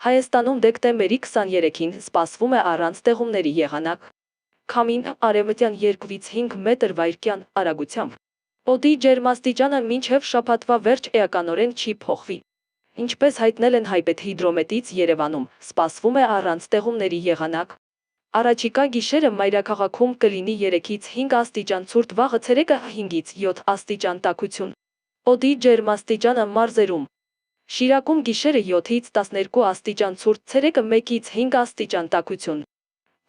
Հայաստանում դեկտեմբերի 23-ին սպասվում է առանց տեղումների եղանակ։ Քամին արևմտյան 2-ից 5 մետր/վայրկյան արագությամբ։ Օդի ջերմաստիճանը մինչև շաբաթվա վերջ էականորեն չի փոխվի։ Ինչպես հայտնել են Հայպեդհիդրոմետից Երևանում, սպասվում է առանց տեղումների եղանակ։ Առաջիկա գիշերը մայրաքաղաքում կլինի 3-ից 5 աստիճան ցուրտ, վաղը ցերեկը 5-ից 7 աստիճան տաքություն։ Օդի ջերմաստիճանը մարզերում։ Շիրակում գիշերը 7-ից 12 աստիճան ցուրտ, ցերեկը 1-ից 5 աստիճան տաքություն։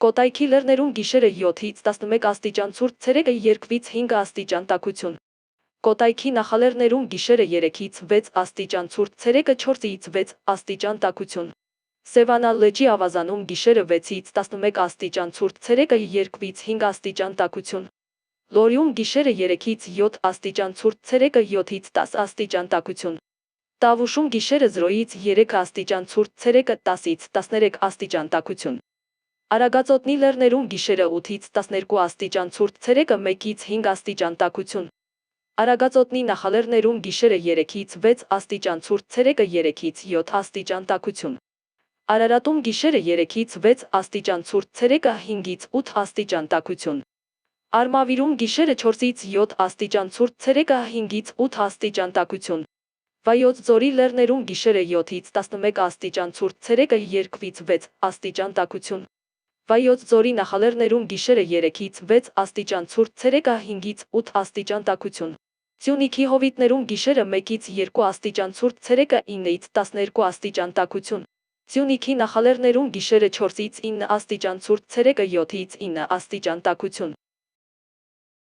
Կոտայքի լեռներում գիշերը 7-ից 11 աստիճան ցուրտ, ցերեկը 2-ից 5 աստիճան տաքություն։ Կոտայքի նախալեռներում գիշերը 3-ից 6 աստիճան ցուրտ, ցերեկը 4-ից 6 աստիճան տաքություն։ Սևանա լճի ավազանում գիշերը 6-ից 11 աստիճան ցուրտ, ցերեկը 2-ից 5 աստիճան տաքություն։ Լորիում գիշերը 3-ից 7 աստիճան ցուրտ, ցերեկը 7-ից 10 աստիճան տաքություն։ Տավուշում գիշերը 0-ից 3 աստիճան ցուրտ, ցերեկը 10-ից 13 աստիճան տաքություն։ Արագածոտնի լեռներում գիշերը 8-ից 12 աստիճան ցուրտ, ցերեկը 1-ից 5 աստիճան տաքություն։ Արագածոտնի նախալեռներում գիշերը 3-ից 6 աստիճան ցուրտ, ցերեկը 3-ից 7 աստիճան տաքություն։ Արարատում գիշերը 3-ից 6 աստիճան ցուրտ, ցերեկը 5-ից 8 աստիճան տաքություն։ Արմավիրում գիշերը 4-ից 7 աստիճան ցուրտ, ցերեկը 5-ից 8 աստիճան տաքություն։ Վայոց ձորի լեռներում գիշերը 7-ից 11 աստիճան ցուրտ, ցերեկը 2-ից 6 աստիճան տաքություն։ Վայոց ձորի նախալեռներում գիշերը 3-ից 6 աստիճան ցուրտ, ցերեկը 5-ից 8 աստիճան տաքություն։ Սյունիքի հովիտներում գիշերը 1-ից 2 աստիճան ցուրտ, ցերեկը 9-ից 12 աստիճան տաքություն։ Սյունիքի նախալեռներում գիշերը 4-ից 9 աստիճան ցուրտ, ցերեկը 7-ից 9 աստիճան տաքություն։